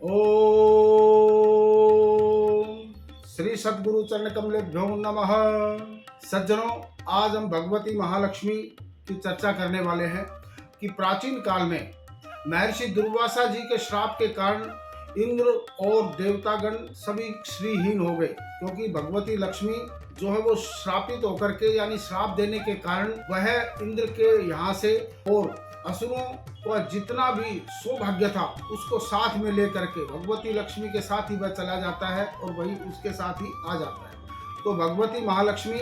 ओम श्री सद्गुरु चरण कमलेभ्यो नमः। सज्जनों, आज हम भगवती महालक्ष्मी की चर्चा करने वाले हैं कि प्राचीन काल में महर्षि दुर्वासा जी के श्राप के कारण इंद्र और देवतागण सभी श्रीहीन हो गए, क्योंकि भगवती लक्ष्मी जो है वो श्रापित होकर के यानी श्राप देने के कारण वह इंद्र के यहाँ से और असुरों का जितना भी सौभाग्य था उसको साथ में लेकर के भगवती लक्ष्मी के साथ ही वह चला जाता है और वही उसके साथ ही आ जाता है। तो भगवती महालक्ष्मी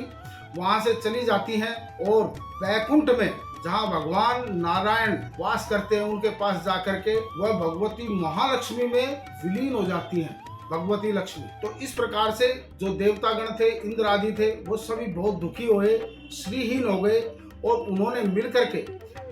वहां से चली जाती हैं और वैकुंठ में जहां भगवान नारायण वास करते हैं उनके पास जाकर के वह भगवती महालक्ष्मी में विलीन हो जाती हैं भगवती लक्ष्मी। तो इस प्रकार से जो देवतागण थे, इंद्र आदि थे, वो सभी बहुत दुखी हुए, श्रीहीन हो गए और उन्होंने मिलकर के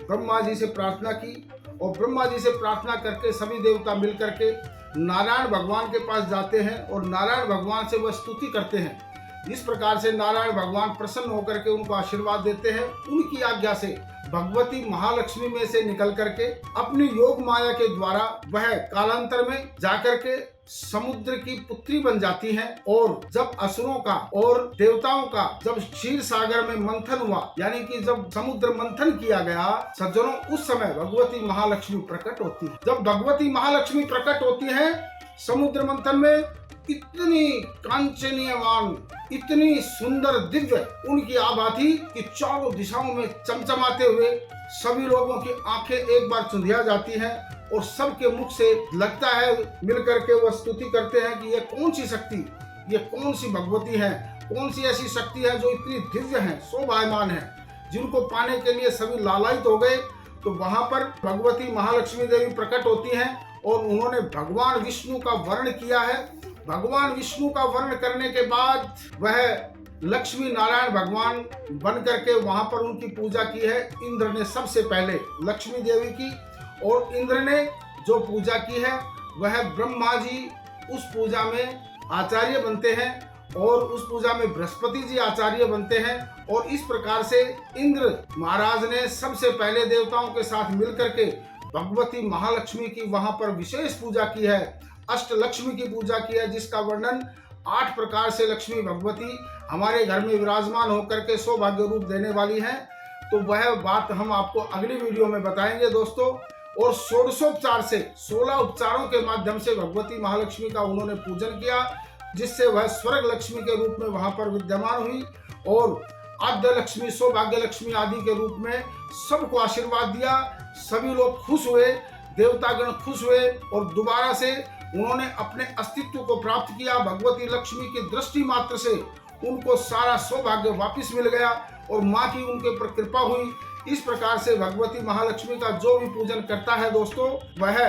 ब्रह्मा जी से प्रार्थना की और ब्रह्मा जी से प्रार्थना करके सभी देवता मिलकर के नारायण भगवान के पास जाते हैं और नारायण भगवान से वह स्तुति करते हैं। इस प्रकार से नारायण भगवान प्रसन्न होकर के उनको आशीर्वाद देते हैं। उनकी आज्ञा से भगवती महालक्ष्मी में से निकल करके अपनी योग माया के द्वारा वह कालांतर में जाकर के समुद्र की पुत्री बन जाती हैं। और जब असुरों का और देवताओं का जब क्षीर सागर में मंथन हुआ, यानी कि जब समुद्र मंथन किया गया सज्जनों, उस समय भगवती महालक्ष्मी प्रकट होती है। जब भगवती महालक्ष्मी प्रकट होती है समुद्र मंथन में, इतनी कांचनीयवान, इतनी सुंदर दिव्य उनकी आभा थी कि चारों दिशाओं में चमचमाते हुए सभी लोगों की आंखें एक बार चुंधिया जाती हैं और सबके मुख से लगता है मिलकर के वह स्तुति करते हैं कि ये कौन सी शक्ति, ये कौन सी भगवती है, कौन सी ऐसी शक्ति है जो इतनी दिव्य है, शोभायमान है, जिनको पाने के लिए सभी लालायित हो गए। तो वहां पर भगवती महालक्ष्मी देवी प्रकट होती हैं और उन्होंने भगवान विष्णु का वर्ण किया है। भगवान विष्णु का वर्ण करने के बाद वह लक्ष्मी नारायण भगवान बन करके वहां पर उनकी पूजा की है। इंद्र ने सबसे पहले लक्ष्मी देवी की और इंद्र ने जो पूजा की है वह ब्रह्मा जी उस पूजा में आचार्य बनते हैं और उस पूजा में बृहस्पति जी आचार्य बनते हैं। और इस प्रकार से इंद्र महाराज ने सबसे पहले देवताओं के साथ मिलकर के भगवती महालक्ष्मी की वहां पर विशेष पूजा की है, अष्ट लक्ष्मी की पूजा की है, जिसका वर्णन 8 प्रकार से लक्ष्मी भगवती हमारे घर में विराजमान होकर के सौभाग्य रूप देने वाली हैं। तो वह बात हम आपको अगली वीडियो में बताएंगे दोस्तों। और षोडशोपचार से 16 उपचारों के माध्यम से भगवती महालक्ष्मी का उन्होंने पूजन किया, जिससे वह स्वर्ग लक्ष्मी के रूप में वहां पर विद्यमान हुई और आद्य लक्ष्मी, सौभाग्य लक्ष्मी आदि के रूप में सबको आशीर्वाद दिया। सभी लोग खुश हुए, देवतागण खुश हुए और दोबारा से उन्होंने अपने अस्तित्व को प्राप्त किया। भगवती लक्ष्मी की दृष्टि मात्र से उनको सारा सौभाग्य वापस मिल गया और माँ की उनके पर कृपा हुई। इस प्रकार से भगवती महालक्ष्मी का जो भी पूजन करता है दोस्तों, वह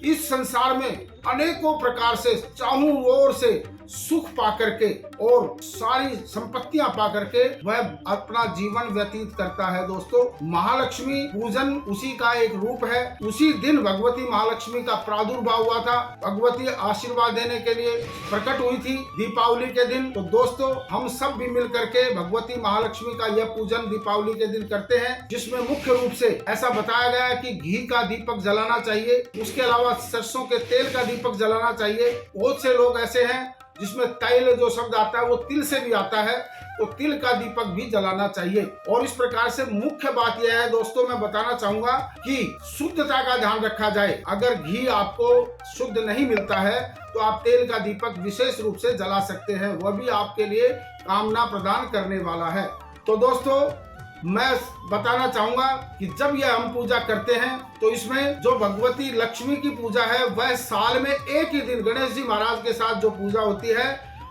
इस संसार में अनेकों प्रकार से चारों ओर से सुख पाकर के और सारी संपत्तियां पाकर के वह अपना जीवन व्यतीत करता है दोस्तों। महालक्ष्मी पूजन उसी का एक रूप है। उसी दिन भगवती महालक्ष्मी का प्रादुर्भाव हुआ था, भगवती आशीर्वाद देने के लिए प्रकट हुई थी दीपावली के दिन। तो दोस्तों, हम सब भी मिल करके भगवती महालक्ष्मी का यह पूजन दीपावली के दिन करते हैं, जिसमें मुख्य रूप से ऐसा बताया गया है कि घी का दीपक जलाना चाहिए, उसके अलावा सरसों के तेल का दीपक जलाना चाहिए। बहुत से लोग ऐसे हैं जिसमें तैल जो शब्द आता है वो तिल से भी आता है, तो तिल का दीपक भी जलाना चाहिए। और इस प्रकार से मुख्य बात यह है दोस्तों, मैं बताना चाहूंगा कि शुद्धता का ध्यान रखा जाए। अगर घी आपको शुद्ध नहीं मिलता है तो आप तेल का दीपक विशेष रूप से जला सकते हैं, वह भी आपके लिए कामना प्रदान करने वाला है। तो दोस्तों, मैं बताना चाहूंगा कि जब यह हम पूजा करते हैं तो इसमें जो भगवती लक्ष्मी की पूजा है वह साल में एक ही दिन गणेश जी महाराज के साथ जो पूजा होती है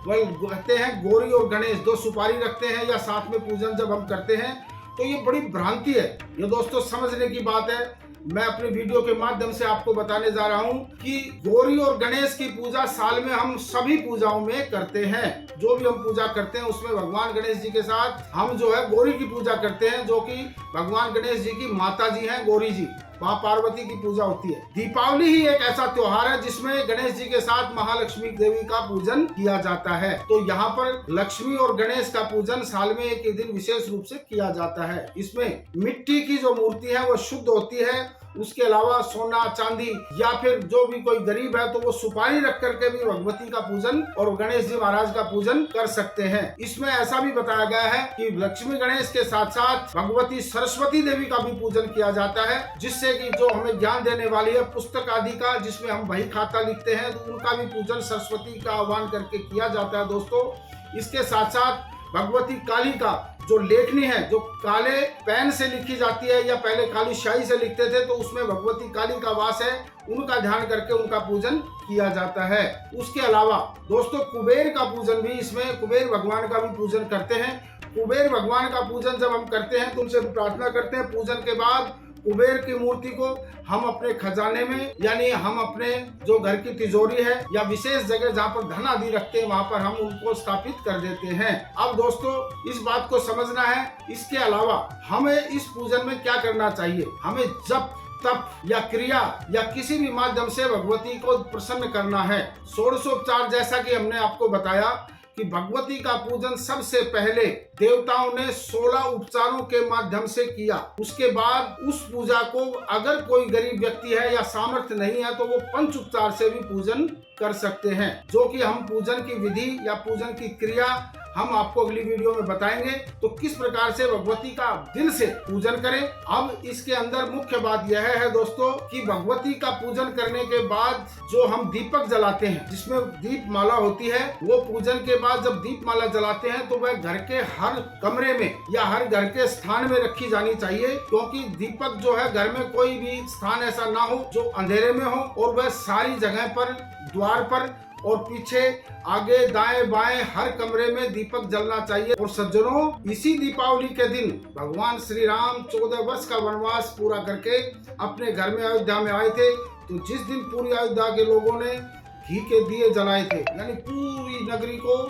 वह कहते हैं गौरी और गणेश 2 सुपारी रखते हैं या साथ में पूजन जब हम करते हैं, तो ये बड़ी भ्रांति है। ये दोस्तों समझने की बात है। मैं अपने वीडियो के माध्यम से आपको बताने जा रहा हूं कि गौरी और गणेश की पूजा साल में हम सभी पूजाओं में करते हैं। जो भी हम पूजा करते हैं उसमें भगवान गणेश जी के साथ हम जो है गौरी की पूजा करते हैं, जो कि भगवान गणेश जी की माता जी हैं, गौरी जी। माँ पार्वती की पूजा होती है। दीपावली ही एक ऐसा त्योहार है जिसमें गणेश जी के साथ महालक्ष्मी देवी का पूजन किया जाता है। तो यहाँ पर लक्ष्मी और गणेश का पूजन साल में एक ही दिन विशेष रूप से किया जाता है। इसमें मिट्टी की जो मूर्ति है वो शुद्ध होती है उसके अलावा सोना चांदी या फिर जो भी कोई गरीब है तो वो सुपारी रख करके भी भगवती का पूजन और गणेश जी महाराज का पूजन कर सकते हैं। इसमें ऐसा भी बताया गया है कि लक्ष्मी गणेश के साथ साथ भगवती सरस्वती देवी का भी पूजन किया जाता है, जिससे कि जो हमें ज्ञान देने वाली है पुस्तक आदि का, जिसमें हम बही खाता लिखते हैं, तो उनका भी पूजन सरस्वती का आह्वान करके किया जाता है दोस्तों। इसके साथ साथ भगवती काली का जो लेखनी है, जो काले पेन से लिखी जाती है या पहले काली शाही से लिखते थे, तो उसमें भगवती काली का वास है, उनका ध्यान करके उनका पूजन किया जाता है। उसके अलावा दोस्तों कुबेर का पूजन भी, इसमें कुबेर भगवान का भी पूजन करते हैं। कुबेर भगवान का पूजन जब हम करते हैं तो उनसे प्रार्थना करते हैं। पूजन के बाद कुबेर की मूर्ति को हम अपने खजाने में, यानी हम अपने जो घर की तिजोरी है या विशेष जगह जहाँ पर धन आदि रखते हैं, वहाँ पर हम उनको स्थापित कर देते हैं। अब दोस्तों इस बात को समझना है। इसके अलावा हमें इस पूजन में क्या करना चाहिए, हमें जप तप या क्रिया या किसी भी माध्यम से भगवती को प्रसन्न करना है। षोडशोपचार जैसा कि हमने आपको बताया कि भगवती का पूजन सबसे पहले देवताओं ने 16 उपचारों के माध्यम से किया। उसके बाद उस पूजा को अगर कोई गरीब व्यक्ति है या सामर्थ्य नहीं है तो वो पंच उपचार से भी पूजन कर सकते हैं, जो कि हम पूजन की विधि या पूजन की क्रिया हम आपको अगली वीडियो में बताएंगे। तो किस प्रकार से भगवती का दिल से पूजन करें। अब इसके अंदर मुख्य बात यह है दोस्तों कि भगवती का पूजन करने के बाद जो हम दीपक जलाते हैं, जिसमें दीप माला होती है, वो पूजन के बाद जब दीप माला जलाते हैं तो वह घर के हर कमरे में या हर घर के स्थान में रखी जानी चाहिए, क्योंकि दीपक जो है घर में कोई भी स्थान ऐसा ना हो जो अंधेरे में हो, और वह सारी जगह पर, द्वार पर और पीछे, आगे, दाएं बाएं हर कमरे में दीपक जलना चाहिए। और सज्जनों, इसी दीपावली के दिन भगवान श्री राम 14 वर्ष का वनवास पूरा करके अपने घर में अयोध्या में आए थे। तो जिस दिन पूरी अयोध्या के लोगों ने घी के दिए जलाए थे, यानी पूरी नगरी को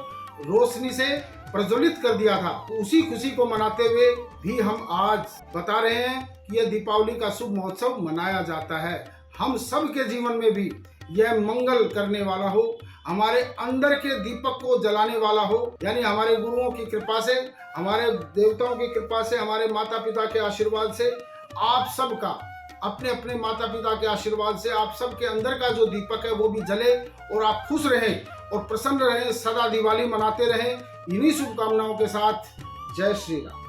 रोशनी से प्रज्वलित कर दिया था, तो उसी खुशी को मनाते हुए भी हम आज बता रहे हैं कि यह दीपावली का शुभ महोत्सव मनाया जाता है। हम सब के जीवन में भी यह मंगल करने वाला हो, हमारे अंदर के दीपक को जलाने वाला हो, यानी हमारे गुरुओं की कृपा से, हमारे देवताओं की कृपा से, हमारे माता पिता के आशीर्वाद से, आप सबका अपने अपने माता पिता के आशीर्वाद से आप सबके अंदर का जो दीपक है वो भी जले और आप खुश रहें और प्रसन्न रहें, सदा दिवाली मनाते रहें। इन्हीं शुभकामनाओं के साथ जय श्री राम।